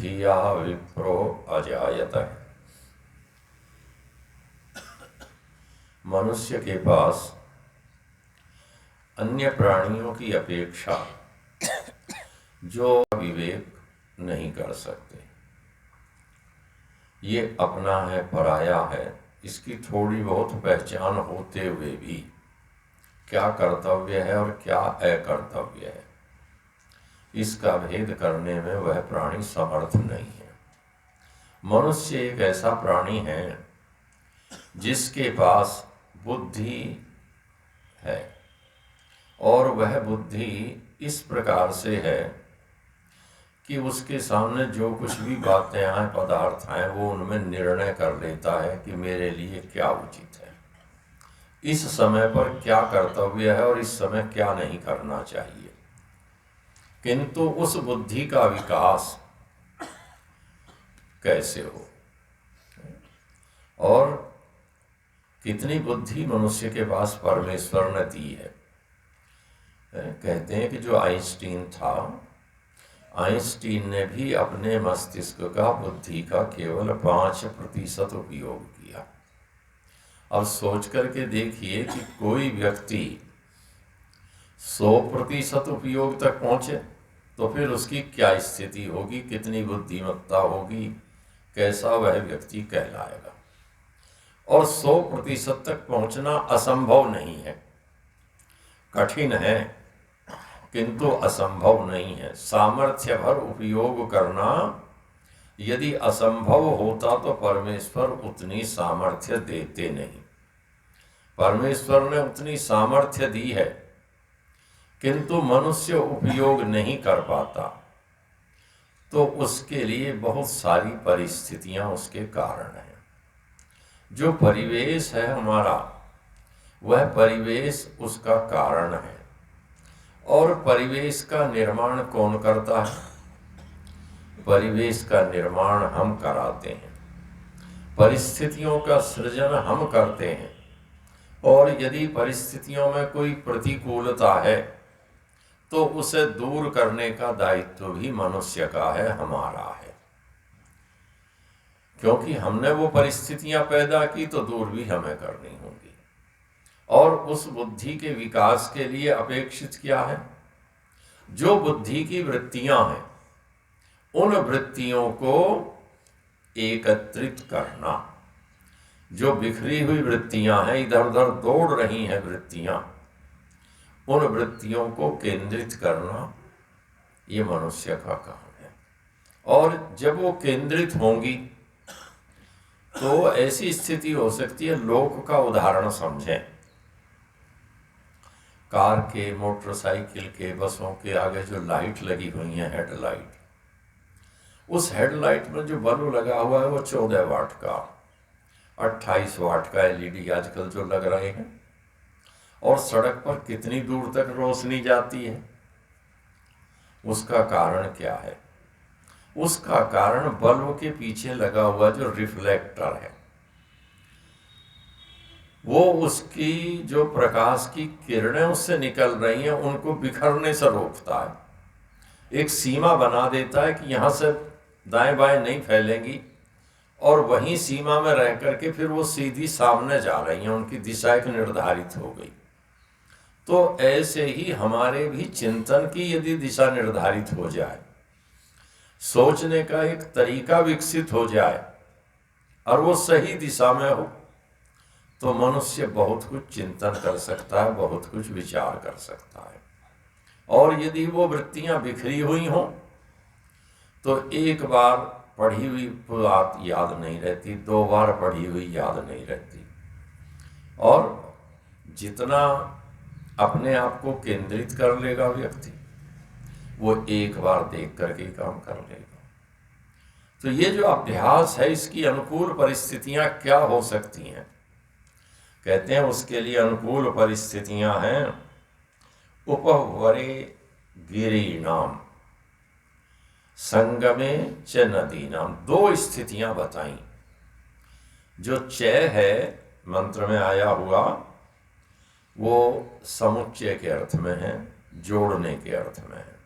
धिया विप्रो अजायत। मनुष्य के पास अन्य प्राणियों की अपेक्षा जो विवेक नहीं कर सकते, ये अपना है पराया है, इसकी थोड़ी बहुत पहचान होते हुए भी क्या कर्तव्य है और क्या अकर्तव्य है, इसका भेद करने में वह प्राणी समर्थ नहीं है। मनुष्य एक ऐसा प्राणी है जिसके पास बुद्धि है, और वह बुद्धि इस प्रकार से है कि उसके सामने जो कुछ भी बातें आए, पदार्थ आए, वो उनमें निर्णय कर लेता है कि मेरे लिए क्या उचित है, इस समय पर क्या कर्तव्य है और इस समय क्या नहीं करना चाहिए। किंतु उस बुद्धि का विकास कैसे हो, और कितनी बुद्धि मनुष्य के पास परमेश्वर ने दी है। कहते हैं कि जो आइंस्टीन था, आइंस्टीन ने भी अपने मस्तिष्क का, बुद्धि का केवल 5% उपयोग किया। अब सोच करके देखिए कि कोई व्यक्ति 100% उपयोग तक पहुंचे तो फिर उसकी क्या स्थिति होगी, कितनी बुद्धिमत्ता होगी, कैसा वह व्यक्ति कहलाएगा। और 100% तक पहुंचना असंभव नहीं है, कठिन है किंतु असंभव नहीं है। सामर्थ्य भर उपयोग करना यदि असंभव होता तो परमेश्वर उतनी सामर्थ्य देते नहीं। परमेश्वर ने उतनी सामर्थ्य दी है किंतु मनुष्य उपयोग नहीं कर पाता, तो उसके लिए बहुत सारी परिस्थितियां उसके कारण हैं। जो परिवेश है हमारा, वह परिवेश उसका कारण है। और परिवेश का निर्माण कौन करता है? परिवेश का निर्माण हम कराते हैं, परिस्थितियों का सृजन हम करते हैं। और यदि परिस्थितियों में कोई प्रतिकूलता है तो उसे दूर करने का दायित्व भी मनुष्य का है, हमारा है। क्योंकि हमने वो परिस्थितियां पैदा की तो दूर भी हमें करनी होंगी। और उस बुद्धि के विकास के लिए अपेक्षित क्या है? जो बुद्धि की वृत्तियां हैं, उन वृत्तियों को एकत्रित करना। जो बिखरी हुई वृत्तियां हैं, इधर उधर दौड़ रही हैं वृत्तियां, उन वृत्तियों को केंद्रित करना, ये मनुष्य का काम है। और जब वो केंद्रित होंगी तो ऐसी स्थिति हो सकती है, लोक का उदाहरण समझें। कार के, मोटरसाइकिल के, बसों के आगे जो लाइट लगी हुई है, हेडलाइट, उस हेडलाइट में जो बल्ब लगा हुआ है वो 14 वाट का, 28 वाट का एलईडी आजकल जो लग रहे हैं। और सड़क पर कितनी दूर तक रोशनी जाती है? उसका कारण क्या है? उसका कारण बल्ब के पीछे लगा हुआ जो रिफ्लेक्टर है, वो उसकी जो प्रकाश की किरणें उससे निकल रही हैं उनको बिखरने से रोकता है। एक सीमा बना देता है कि यहाँ से दाएं बाएं नहीं फैलेंगी, और वहीं सीमा में रह करके फिर वो सीधी सामने जा रही हैं, उनकी दिशा एक निर्धारित हो गई। तो ऐसे ही हमारे भी चिंतन की यदि दिशा निर्धारित हो जाए, सोचने का एक तरीका विकसित हो जाए और वो सही दिशा में हो, तो मनुष्य बहुत कुछ चिंतन कर सकता है, बहुत कुछ विचार कर सकता है। और यदि वो वृत्तियां बिखरी हुई हों तो एक बार पढ़ी हुई बात याद नहीं रहती, 2 बार पढ़ी हुई याद नहीं रहती। और जितना अपने आप को केंद्रित कर लेगा व्यक्ति, वो एक बार देख करके काम कर लेगा। तो ये जो अभ्यास है, इसकी अनुकूल परिस्थितियां क्या हो सकती हैं? कहते हैं उसके लिए अनुकूल परिस्थितियां हैं उपवरे गिरीणाम संगमे च नदीनाम। 2 स्थितियां बताई। जो चय है मंत्र में आया हुआ, वो समुच्चय के अर्थ में है, जोड़ने के अर्थ में है।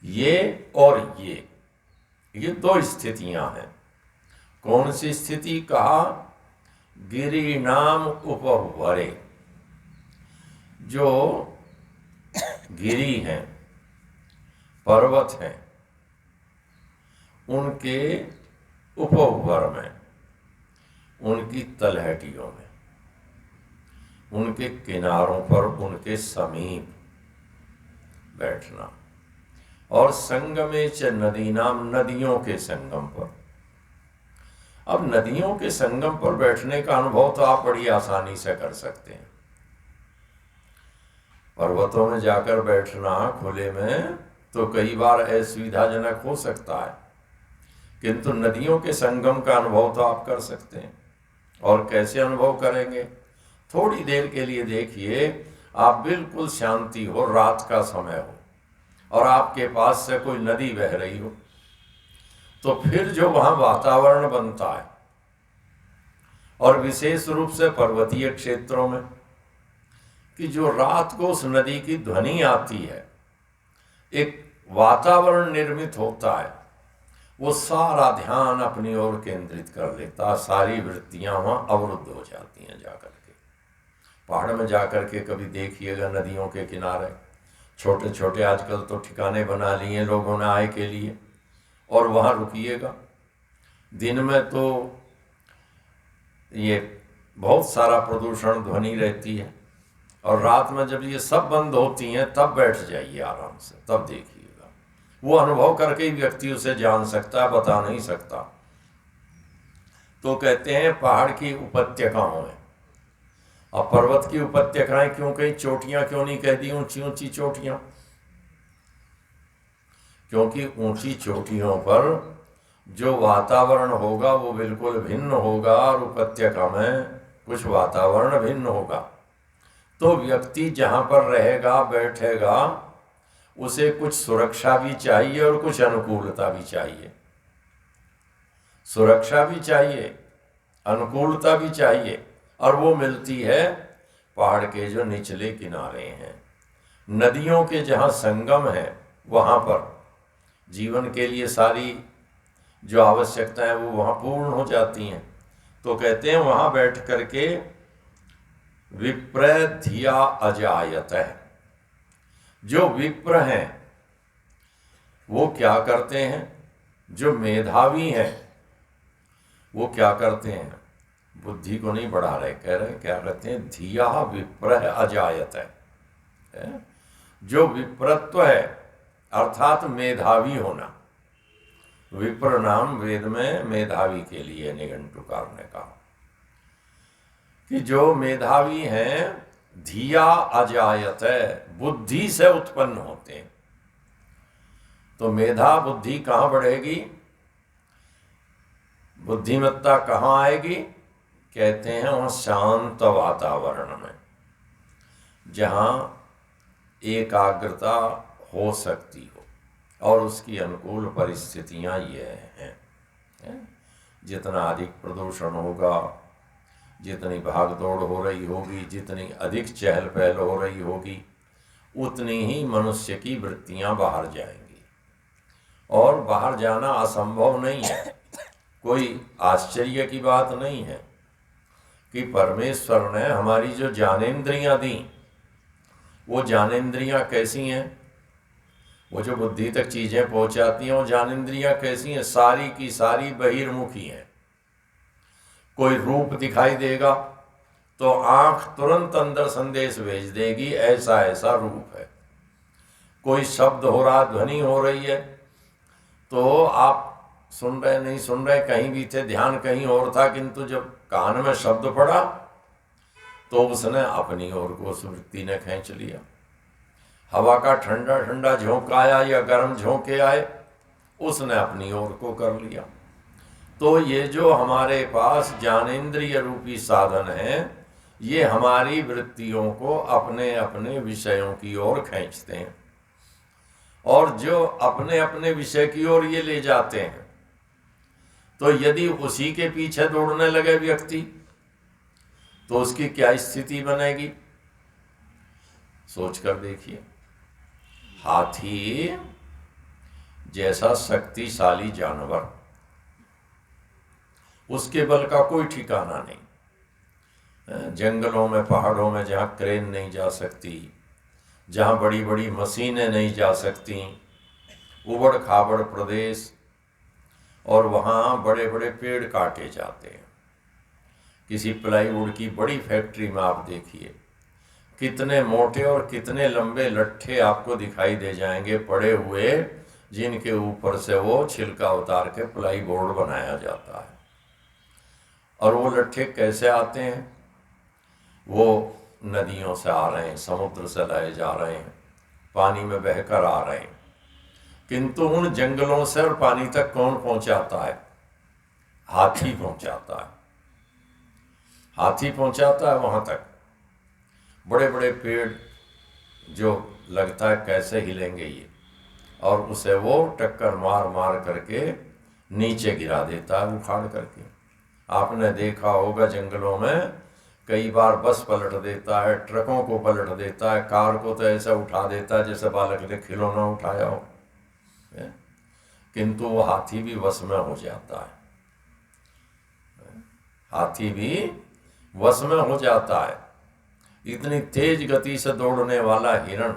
ये और ये ये दो स्थितियां हैं। कौन सी स्थिति? कहा गिरी नाम उपवरे, जो गिरी हैं, पर्वत हैं, उनके उपवर में, उनकी तलहटियों में, उनके किनारों पर, उनके समीप बैठना। और संगमे च नदी नाम, नदियों के संगम पर। अब नदियों के संगम पर बैठने का अनुभव तो आप बड़ी आसानी से कर सकते हैं। पर्वतों में जाकर बैठना खुले में तो कई बार असुविधाजनक हो सकता है, किंतु नदियों के संगम का अनुभव तो आप कर सकते हैं। और कैसे अनुभव करेंगे? थोड़ी देर के लिए देखिए, आप बिल्कुल शांति हो, रात का समय हो और आपके पास से कोई नदी बह रही हो, तो फिर जो वहां वातावरण बनता है, और विशेष रूप से पर्वतीय क्षेत्रों में, कि जो रात को उस नदी की ध्वनि आती है, एक वातावरण निर्मित होता है, वो सारा ध्यान अपनी ओर केंद्रित कर लेता, सारी वृत्तियां वहां अवरुद्ध हो जाती हैं। जाकर के पहाड़ में जाकर के कभी देखिएगा, नदियों के किनारे छोटे छोटे आजकल तो ठिकाने बना लिए लोगों ने आय के लिए, और वहाँ रुकिएगा। दिन में तो ये बहुत सारा प्रदूषण ध्वनि रहती है, और रात में जब ये सब बंद होती हैं तब बैठ जाइए आराम से, तब देखिएगा। वो अनुभव करके ही व्यक्ति उसे जान सकता है, बता नहीं सकता। तो कहते हैं पहाड़ की उपत्यकाओं में। अब पर्वत की उपत्यकाएं क्यों कहीं, चोटियां क्यों नहीं कह दी ऊंची ऊंची चोटियां? क्योंकि ऊंची चोटियों पर जो वातावरण होगा वो बिल्कुल भिन्न होगा, और उपत्यका में कुछ वातावरण भिन्न होगा। तो व्यक्ति जहाँ पर रहेगा, बैठेगा, उसे कुछ सुरक्षा भी चाहिए और कुछ अनुकूलता भी चाहिए। सुरक्षा भी चाहिए, अनुकूलता भी चाहिए, और वो मिलती है पहाड़ के जो निचले किनारे हैं, नदियों के जहाँ संगम है, वहाँ पर जीवन के लिए सारी जो आवश्यकता है वो वहाँ पूर्ण हो जाती हैं। तो कहते हैं वहाँ बैठ करके विप्र धिया अजायत है। जो विप्र हैं वो क्या करते हैं? जो मेधावी हैं वो क्या करते हैं? बुद्धि को नहीं बढ़ा रहे, कह रहे क्या कहते हैं? धिया विप्र अजायत है। जो विप्रत्व है अर्थात मेधावी होना। विप्र नाम वेद में मेधावी के लिए निघंटुकार ने कहा कि जो मेधावी हैं, धिया अजायत है, बुद्धि से उत्पन्न होते हैं। तो मेधा बुद्धि कहाँ बढ़ेगी? बुद्धिमत्ता कहाँ आएगी? कहते हैं वहाँ शांत वातावरण में, जहाँ एकाग्रता हो सकती हो, और उसकी अनुकूल परिस्थितियाँ ये हैं। जितना अधिक प्रदूषण होगा, जितनी भागदौड़ हो रही होगी, जितनी अधिक चहल पहल हो रही होगी, उतनी ही मनुष्य की वृत्तियाँ बाहर जाएंगी। और बाहर जाना असंभव नहीं है, कोई आश्चर्य की बात नहीं है कि परमेश्वर ने हमारी जो ज्ञानेंद्रियाँ दी, वो ज्ञानेंद्रियाँ कैसी हैं? वो जो बुद्धि तक चीज़ें पहुँचाती हैं, वो ज्ञानेंद्रियाँ कैसी हैं? सारी की सारी बहिर्मुखी हैं। कोई रूप दिखाई देगा तो आंख तुरंत अंदर संदेश भेज देगी, ऐसा ऐसा रूप है। कोई शब्द हो रहा, ध्वनि हो रही है, तो आप सुन रहे नहीं सुन रहे, कहीं भी थे, ध्यान कहीं और था, किंतु जब कान में शब्द पड़ा तो उसने अपनी ओर को उस वृत्ति ने खींच लिया। हवा का ठंडा ठंडा झोंका आया या गर्म झोंके आए, उसने अपनी ओर को कर लिया। तो ये जो हमारे पास ज्ञानेंद्रिय रूपी साधन है, ये हमारी वृत्तियों को अपने अपने विषयों की ओर खींचते हैं, और जो अपने अपने विषय की ओर ये ले जाते हैं, तो यदि उसी के पीछे दौड़ने लगे व्यक्ति, तो उसकी क्या स्थिति बनेगी? सोच कर देखिए। हाथी जैसा शक्तिशाली जानवर, उसके बल का कोई ठिकाना नहीं। जंगलों में, पहाड़ों में जहाँ क्रेन नहीं जा सकती, जहाँ बड़ी बड़ी मशीनें नहीं जा सकती, उबड़ खाबड़ प्रदेश, और वहाँ बड़े बड़े पेड़ काटे जाते हैं। किसी प्लाईवुड की बड़ी फैक्ट्री में आप देखिए, कितने मोटे और कितने लंबे लट्ठे आपको दिखाई दे जाएंगे पड़े हुए, जिनके ऊपर से वो छिलका उतार के प्लाई बोर्ड बनाया जाता है। और वो लट्ठे कैसे आते हैं? वो नदियों से आ रहे हैं, समुद्र से लाए जा रहे हैं, पानी में बहकर आ रहे हैं। किंतु उन जंगलों से और पानी तक कौन पहुंचाता है? हाथी पहुंचाता है। हाथी पहुंचाता है वहां तक। बड़े बड़े पेड़ जो लगता है कैसे हिलेंगे ये, और उसे वो टक्कर मार मार करके नीचे गिरा देता है, उखाड़ करके। आपने देखा होगा जंगलों में कई बार बस पलट देता है, ट्रकों को पलट देता है, कार को तो ऐसा उठा देता है जैसे बालक ने खिलौना उठाया हो। किंतु वो हाथी भी वश में हो जाता है। हाथी भी वश में हो जाता है। इतनी तेज गति से दौड़ने वाला हिरण,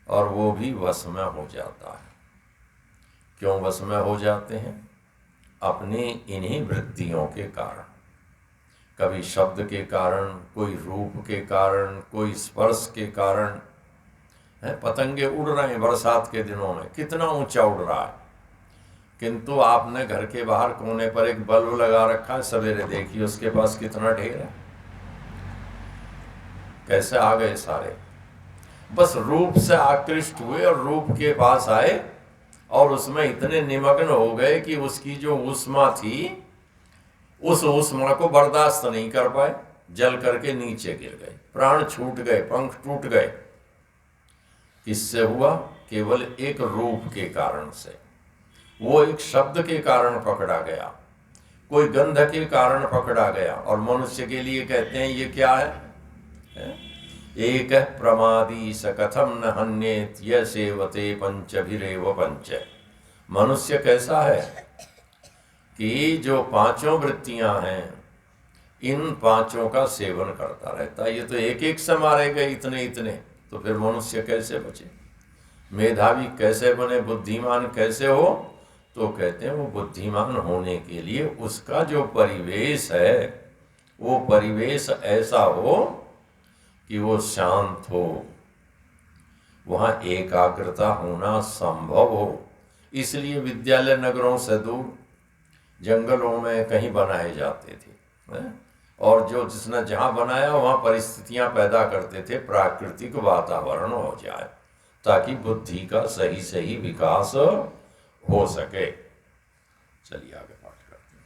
और वो भी वश में हो जाता है। क्यों वश में हो जाते हैं? अपनी इन्हीं वृत्तियों के कारण। कभी शब्द के कारण, कोई रूप के कारण, कोई स्पर्श के कारण। पतंगे उड़ रहे हैं बरसात के दिनों में, कितना ऊंचा उड़ रहा है, किंतु आपने घर के बाहर कोने पर एक बल्ब लगा रखा है, सवेरे देखिए उसके पास कितना ढेर है। कैसे आ गए सारे? बस रूप से आकृष्ट हुए और रूप के पास आए, और उसमें इतने निमग्न हो गए कि उसकी जो ऊष्मा थी, उस ऊष्मा को बर्दाश्त नहीं कर पाए, जल करके नीचे गिर गए, प्राण छूट गए, पंख टूट गए। किससे हुआ? केवल एक रूप के कारण से। वो एक शब्द के कारण पकड़ा गया, कोई गंध के कारण पकड़ा गया। और मनुष्य के लिए कहते हैं ये क्या है? एक प्रमादी स कथम न हन्येत य सेवते पंचभिरेव पंच। मनुष्य कैसा है कि जो पांचों वृत्तियां हैं, इन पांचों का सेवन करता रहता है। ये तो एक एक से मारे गए इतने इतने, तो फिर मनुष्य कैसे बचे? मेधावी कैसे बने? बुद्धिमान कैसे हो? तो कहते हैं वो बुद्धिमान होने के लिए उसका जो परिवेश है, वो परिवेश ऐसा हो कि वो शांत हो, वहाँ एकाग्रता होना संभव हो। इसलिए विद्यालय नगरों से दूर जंगलों में कहीं बनाए जाते थे, और जो जिसने जहाँ बनाया वहाँ परिस्थितियाँ पैदा करते थे, प्राकृतिक वातावरण हो जाए, ताकि बुद्धि का सही सही विकास हो सके। चलिए आगे पाठ करते हैं।